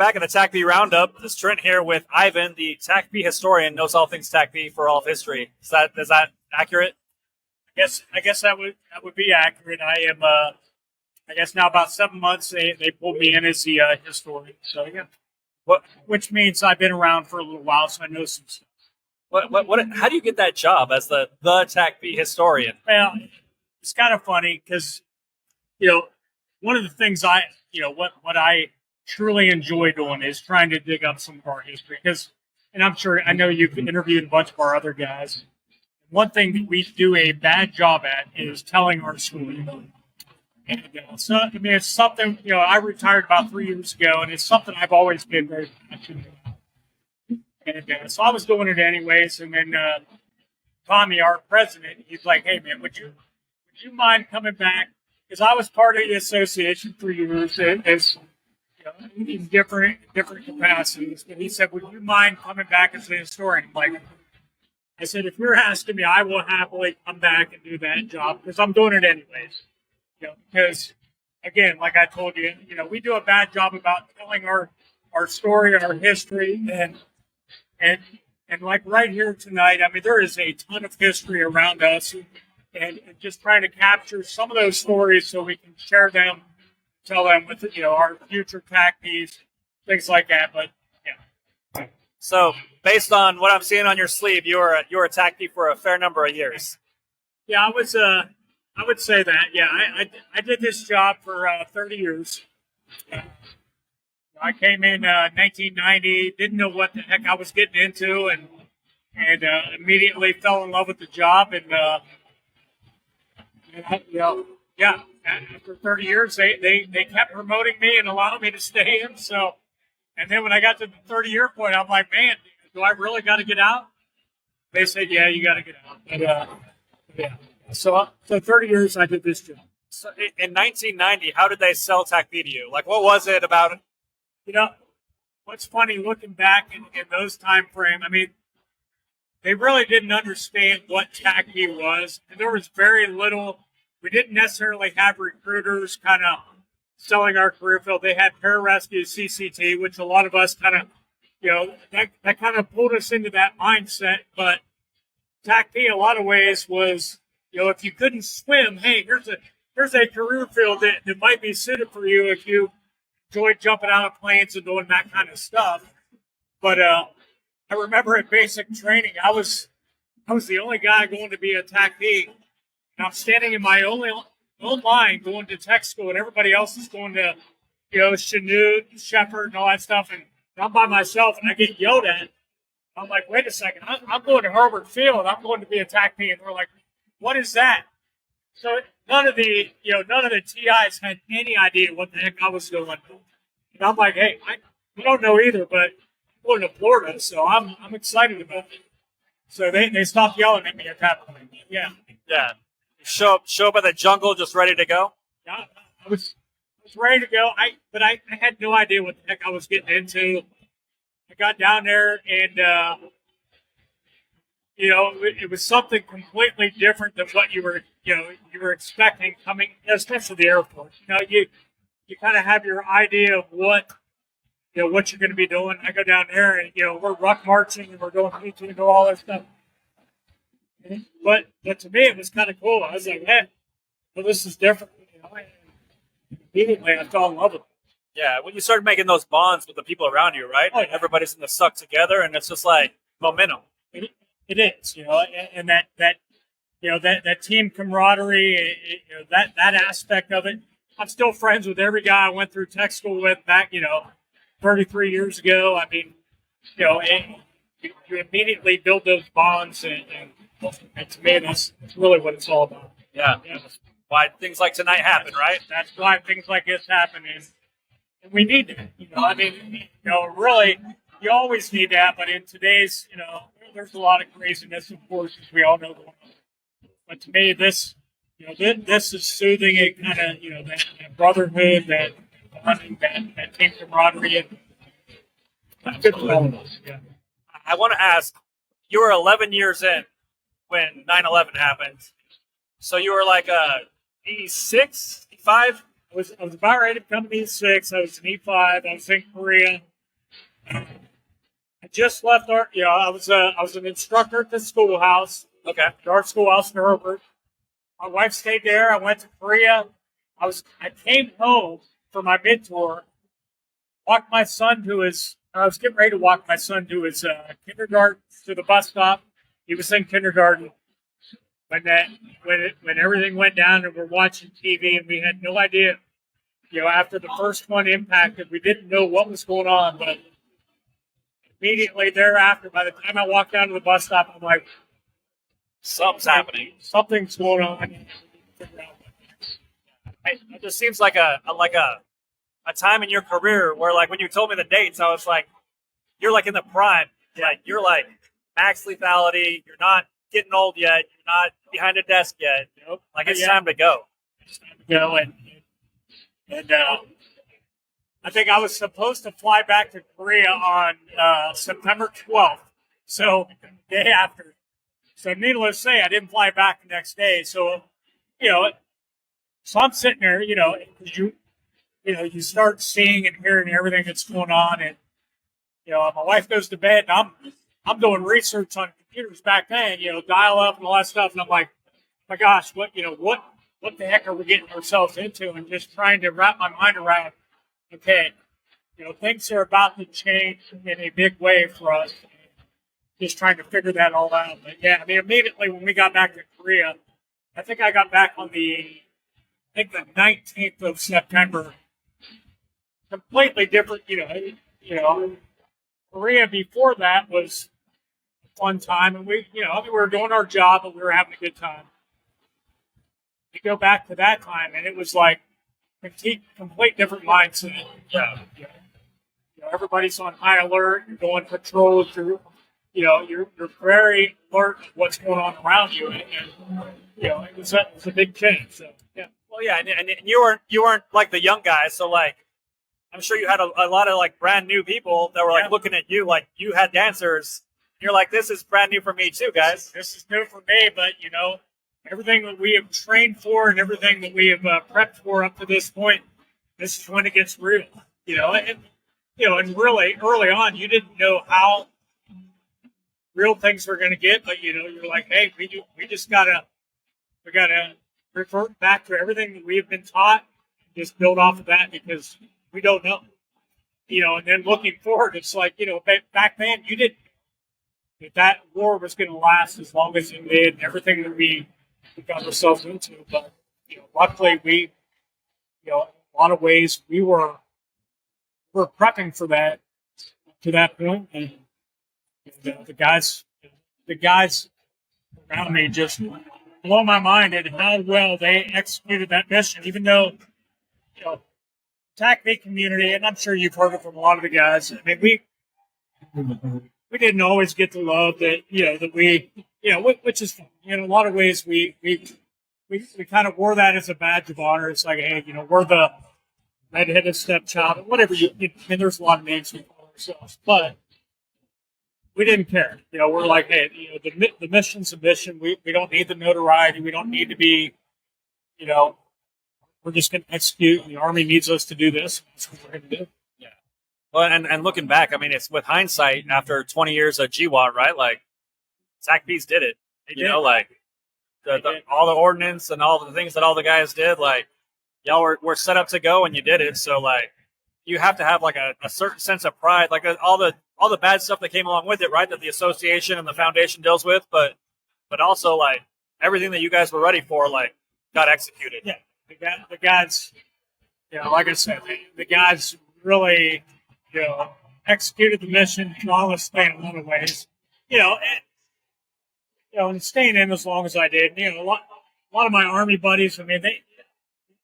back at the TACP Roundup. This is Trent here with Ivan, the TACP historian, knows all things TACP for all of history. Is that accurate? I guess that would be accurate. I am I guess now about 7 months they pulled me in as the historian. So yeah, which means I've been around for a little while, so I know some stuff. How do you get that job as the TACP historian? Well, it's kind of funny because one of the things what I truly enjoy doing is trying to dig up some of our history and I know you've interviewed a bunch of our other guys. One thing that we do a bad job at is telling our story. And, so, I mean, it's something, I retired about 3 years ago, and it's something I've always been very passionate about. And so I was doing it anyways, and then Tommy, our president, he's like, hey, man, would you mind coming back? Because I was part of the association for years as in different capacities. But he said, would you mind coming back as a historian? I said, if you're asking me, I will happily come back and do that job because I'm doing it anyways. Because again, like I told you, we do a bad job about telling our story and our history, and like right here tonight, I mean, there is a ton of history around us, and just trying to capture some of those stories so we can share them, tell them with our future TACPs, things like that. But yeah. So, based on what I'm seeing on your sleeve, you were a TACP for a fair number of years. Yeah, I would say that. Yeah, I did this job for 30 years. I came in 1990, didn't know what the heck I was getting into, and immediately fell in love with the job. And after 30 years, they kept promoting me and allowing me to stay in. So, and then when I got to the 30-year point, I'm like, man, do I really got to get out? They said, yeah, you got to get out. And, yeah. So 30 years I did this job. So in 1990, how did they sell TACP to you? Like, what was it about it? What's funny looking back in those time frame, I mean, they really didn't understand what TACP was. And there was very little. We didn't necessarily have recruiters kind of selling our career field. They had pararescue, CCT, which a lot of us kind of, that kind of pulled us into that mindset. But TACP, in a lot of ways, was, if you couldn't swim, hey, here's a career field that might be suited for you if you enjoyed jumping out of planes and doing that kind of stuff. But I remember at basic training, I was the only guy going to be a TACP, and I'm standing in my own line going to tech school, and everybody else is going to, Chanute, Shepherd, and all that stuff, and I'm by myself, and I get yelled at. I'm like, wait a second, I'm going to Herbert Field, I'm going to be a TACP, and they're like, what is that? So none of the TIs had any idea what the heck I was doing. And I'm like, hey, I don't know either, but I'm going to Florida, so I'm excited about it. So they stopped yelling at me at that point. Yeah. Yeah. Show up at the jungle just ready to go? Yeah, I was ready to go. But I had no idea what the heck I was getting into. I got down there and it was something completely different than what you were expecting coming, especially the Air Force. You kind of have your idea of what you're going to be doing. I go down there and we're ruck marching and we're doing PT and all that stuff. But to me, it was kind of cool. I was like, hey, well, this is different. And immediately, I fell in love with it. Yeah, when you started making those bonds with the people around you, right? Oh, yeah. Everybody's going to suck together, and it's just like momentum. It is, and that team camaraderie, that aspect of it. I'm still friends with every guy I went through tech school with back, 33 years ago. I mean, you immediately build those bonds, and to me, that's really what it's all about. Yeah. That's why things like tonight happen, right? That's why things like this happen, and we need that. I mean, really, you always need that, but in today's, there's a lot of craziness, of course, as we all know. But to me, this is soothing. It kind of, that brotherhood, that team camaraderie. That's good for all of us. Yeah. I want to ask, you were 11 years in when 9/11 happened. So you were like a E6, E5? I was about ready to come to E6. I was an E5. I was in Korea. just left our, I was an instructor at the schoolhouse, Okay. our schoolhouse in Herbert. My wife stayed there. I went to Korea. I came home for my mid-tour, walked my son I was getting ready to walk my son to his kindergarten, to the bus stop. He was in kindergarten when everything went down and we're watching TV and we had no idea, after the first one impacted, we didn't know what was going on, but immediately thereafter, by the time I walked down to the bus stop, I'm like, Something's happening. something's going on. It just seems like a time in your career where, like, when you told me the dates, I was like, you're like in the prime. Like, you're like max lethality. You're not getting old yet. You're not behind a desk yet. Like, it's time to go. It's time to go. And I think I was supposed to fly back to Korea on September 12th. So, day after. So, needless to say, I didn't fly back the next day. So, so I'm sitting there, you start seeing and hearing everything that's going on, and my wife goes to bed, and I'm doing research on computers back then, dial up and all that stuff, and I'm like, my gosh, what the heck are we getting ourselves into? And just trying to wrap my mind around, okay, things are about to change in a big way for us. Just trying to figure that all out. But yeah, I mean, immediately when we got back to Korea, I think I got back on the 19th of September. Completely different, Korea before that was a fun time, and we were doing our job, but we were having a good time. We go back to that time, and it was like complete different mindset. Yeah. Everybody's on high alert. You're going patrol through. You're very alert to what's going on around you, and it was a big change. So yeah. Well, yeah, and you weren't like the young guys, so like I'm sure you had a lot of like brand new people that were like looking at you like you had dancers. You're like, this is brand new for me too, guys. This is new for me, but everything that we have trained for and everything that we have prepped for up to this point, this is when it gets real. And really early on, you didn't know how real things were going to get, but you're like, hey, we just gotta revert back to everything that we've been taught, just build off of that because we don't know. And then looking forward, it's like, back then you didn't that war was going to last as long as it did, and everything that we got ourselves into. But luckily we, in a lot of ways, we're prepping for that to that point, and the guys around me just blow my mind at how well they executed that mission. Even though, TACP community, and I'm sure you've heard it from a lot of the guys. I mean, we didn't always get the love that that we which is fun. In a lot of ways we kind of wore that as a badge of honor. It's like, hey, we're the redheaded stepchild, whatever there's a lot of names we call ourselves, but we didn't care. We're like, hey, the mission's a mission. We don't need the notoriety. We don't need to be, we're just going to execute. The Army needs us to do this. That's what we're going to do. Well, and looking back, I mean, it's with hindsight after 20 years of GWAT, right? Like, TACPs did it. Like all the ordnance and all the things that all the guys did. Like, y'all were set up to go, and you did it. So, like, you have to have like a certain sense of pride, like all the bad stuff that came along with it, right? That the association and the foundation deals with, but also like everything that you guys were ready for, like, got executed. Yeah, the guys, like I said, the guys really. Executed the mission flawlessly in a lot of ways. And staying in as long as I did. A lot of my Army buddies. I mean,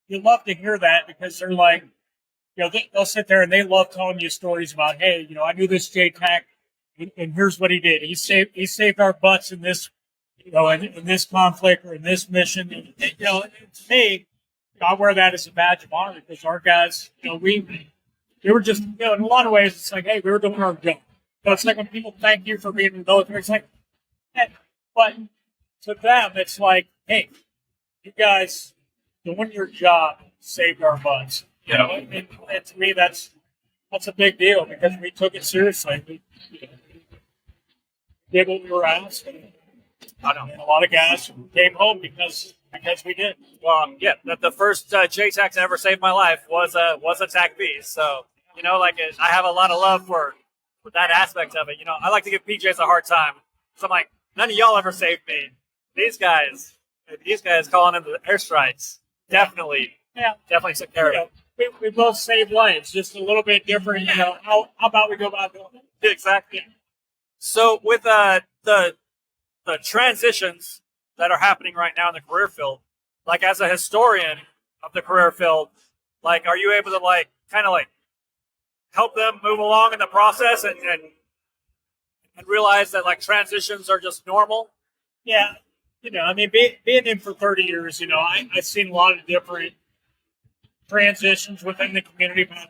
you love to hear that because they're like, they'll sit there and they love telling you stories about, hey, I knew this JTAC, and here's what he did. He saved our butts in this, in this conflict or in this mission. And, to me, I wear that as a badge of honor because our guys, they were just, in a lot of ways, it's like, hey, we were doing our job. It's like when people thank you for being in the military, it's like, hey. But to them, it's like, hey, you guys doing your job saved our butts. And to me, that's a big deal because we took it seriously. did what we were asked. And a lot of guys came home because we did. Well, yeah, the first JTAC to ever save my life was a TACP. So, I have a lot of love for that aspect of it. I like to give PJs a hard time. So I'm like, none of y'all ever saved me. These guys calling in the airstrikes definitely took care of it. We both saved lives, just a little bit different. How about we go about doing it? Exactly. So with the transitions that are happening right now in the career field, like as a historian of the career field, like are you able to kind of help them move along in the process and realize that transitions are just normal? Yeah. Being in for 30 years, I've seen a lot of different transitions within the community about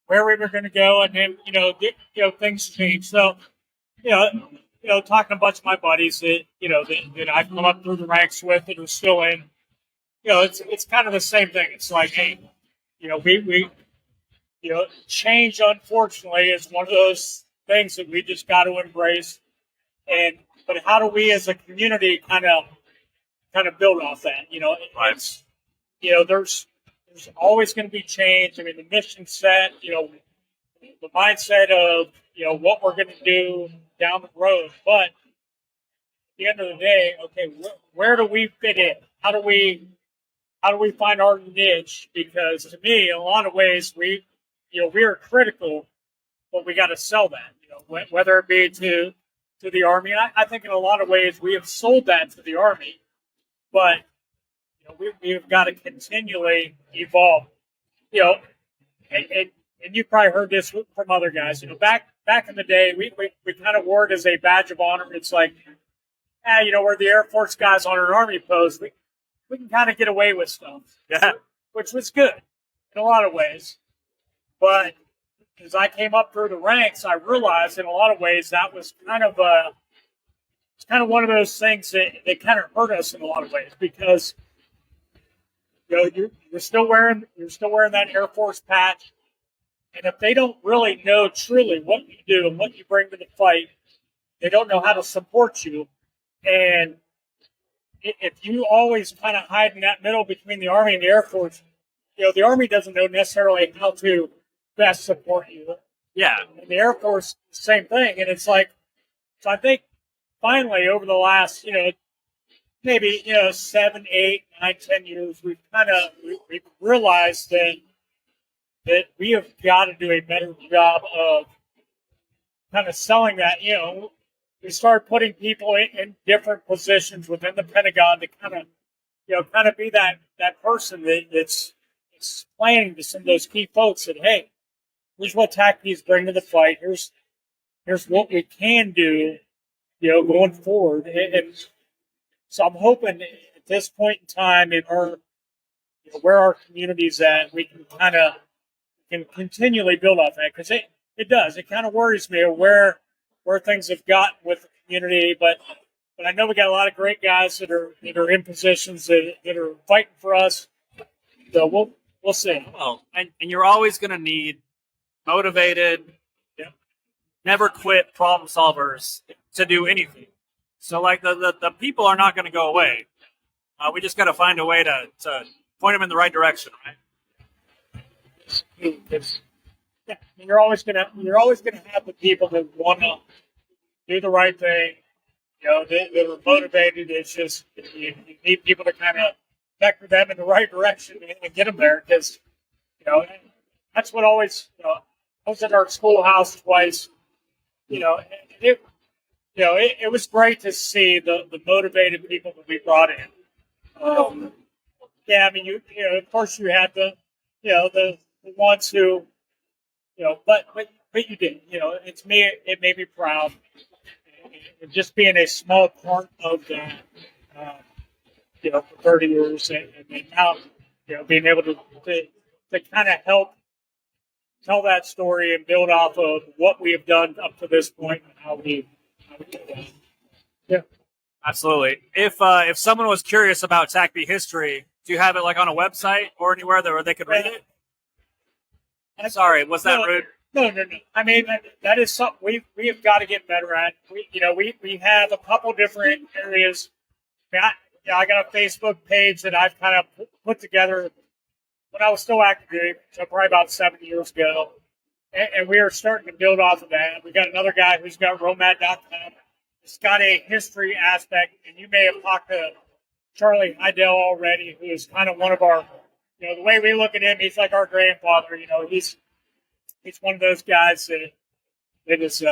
where we were going to go, and then things change. So talking to a bunch of my buddies that I've come up through the ranks with that are still in, it's kind of the same thing. It's like, hey, we change, unfortunately, is one of those things that we just got to embrace. But how do we as a community kind of build off that? It's there's always going to be change. The mission set, the mindset of what we're going to do down the road. But at the end of the day, okay, where do we fit in? How do we find our niche? Because to me, in a lot of ways, we are critical, but we got to sell that. Whether it be to the Army. I think in a lot of ways we have sold that to the Army, but we've got to continually evolve. And you probably heard this from other guys. Back in the day, we kind of wore it as a badge of honor. It's like, we're the Air Force guys on an Army post. We can kind of get away with stuff, which was good in a lot of ways. But as I came up through the ranks, I realized in a lot of ways that was kind of one of those things that kind of hurt us in a lot of ways, because you're still wearing that Air Force patch, and if they don't really know truly what you do and what you bring to the fight, they don't know how to support you. And if you always kind of hide in that middle between the Army and the Air Force, the Army doesn't know necessarily how to best support you. Yeah. And the Air Force, same thing. And it's like, so I think finally over the last, maybe, 7, 8, 9, 10 years, we've realized that we have got to do a better job of kind of selling that. We start putting people in different positions within the Pentagon to kind of be that person that's explaining to some of those key folks that, hey, here's what TACPs bring to the fight. Here's what we can do, going forward. And so I'm hoping at this point in time, in our, where our community's at, we can continually build off that, because it does. It kind of worries me where things have gotten with the community, but I know we got a lot of great guys that are in positions that are fighting for us. So we'll see. Well, and you're always going to need motivated, never quit problem solvers to do anything. So the people are not going to go away. We just got to find a way to point them in the right direction, right? You're always gonna have the people that want to do the right thing. That are motivated. It's just you need people to kind of vector them in the right direction and get them there, because that's what always. I was at our schoolhouse twice. It was great to see the motivated people that we brought in. Of course you had the ones who, but you did. It's me. It made me proud. And just being a small part of that, for 30 years, and now, being able to kind of help tell that story and build off of what we have done up to this point and how we do that. Yeah, absolutely. If someone was curious about TACP history, do you have it on a website or anywhere where they could read it? Sorry, was that rude? No. I mean, that is something we have got to get better at. We have a couple different areas. I got a Facebook page that I've kind of put together when I was still active, so probably about 7 years ago. And we are starting to build off of that. We got another guy who's got romad.com. It's got a history aspect, and you may have talked to Charlie Heidel already, who is kind of one of our, the way we look at him, he's like our grandfather. He's one of those guys that has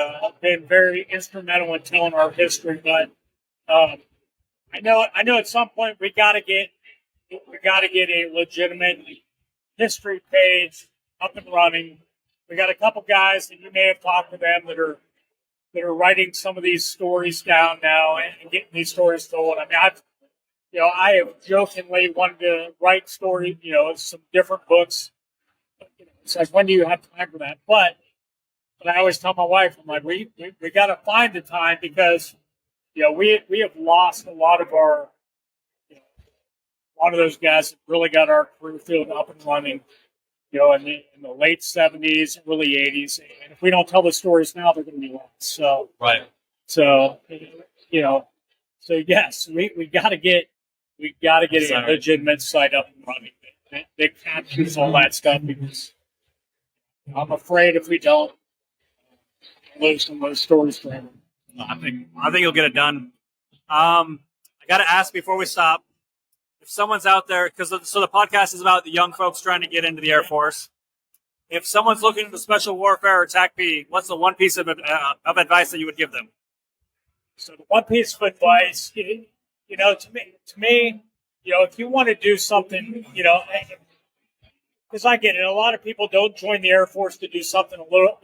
been very instrumental in telling our history. But I know at some point we got to get a legitimate history page up and running. We got a couple guys that you may have talked to them that are writing some of these stories down now and getting these stories told. I mean, I have jokingly wanted to write stories, some different books. It's like, when do you have time for that? But I always tell my wife, I'm like, we got to find the time, because we have lost a lot of our, a lot of those guys that really got our career field up and running, in the late 70s, early 80s. And if we don't tell the stories now, they're going to be lost. So, right. So, so yes, we got to get a legitimate site up and running that captures all that stuff, because I'm afraid if we don't, we'll lose some of those stories forever. I think you'll get it done. I got to ask before we stop, if someone's out there, because the podcast is about the young folks trying to get into the Air Force. If someone's looking into special warfare or TACP, what's the one piece of advice that you would give them? So the one piece of advice, to me, if you want to do something, because I get it, a lot of people don't join the Air Force to do something a little,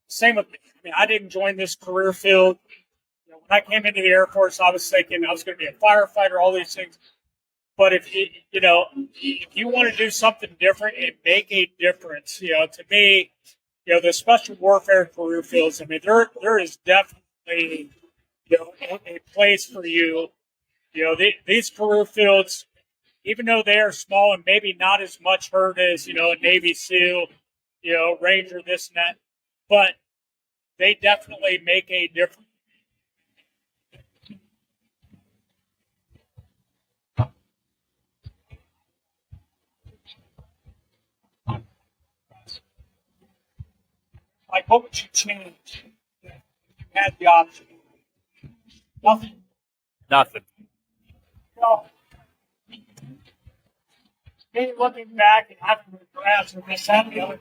same with me. I mean, I didn't join this career field. When I came into the Air Force, I was thinking I was going to be a firefighter, all these things. But if you want to do something different and make a difference, to me, the special warfare career fields, I mean, there is definitely, a place for you. These career fields, even though they are small and maybe not as much heard as, a Navy SEAL, Ranger, this and that, but they definitely make a difference. Like, what would you change if you had the option? Nothing. Me looking back and having regrets and this and the other,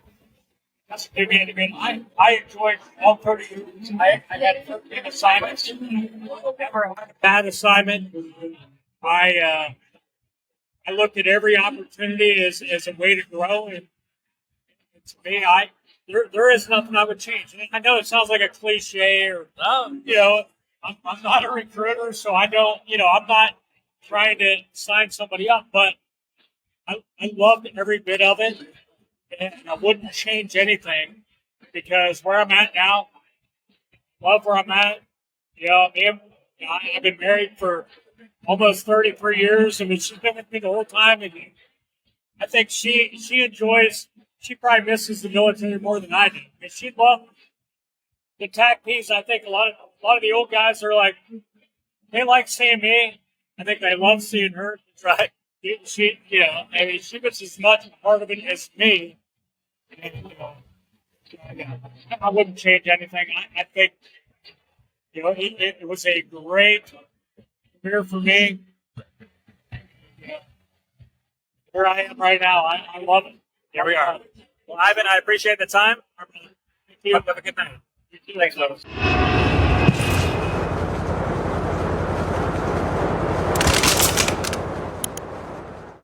that's maybe anything. I enjoyed all 30 years. I had 13 assignments. Never had a bad assignment. I looked at every opportunity as a way to grow, and to me, there is nothing I would change. I know it sounds like a cliche, or I'm not a recruiter, so I don't, I'm not trying to sign somebody up, but I loved every bit of it, and I wouldn't change anything, because where I'm at now, love where I'm at. I've been married for almost 33 years. I mean, she's been with me the whole time, and I think she enjoys. She probably misses the military more than I do. I mean, she loved the TACPs. I think a lot of the old guys are like, they like seeing me. I think they love seeing her. That's right. She was as much a part of it as me. And, I wouldn't change anything. I think, it was a great career for me. Where I am right now, I love it. Here we are. Well, Ivan, I appreciate the time. Thank you. Have a good night. Thanks, folks.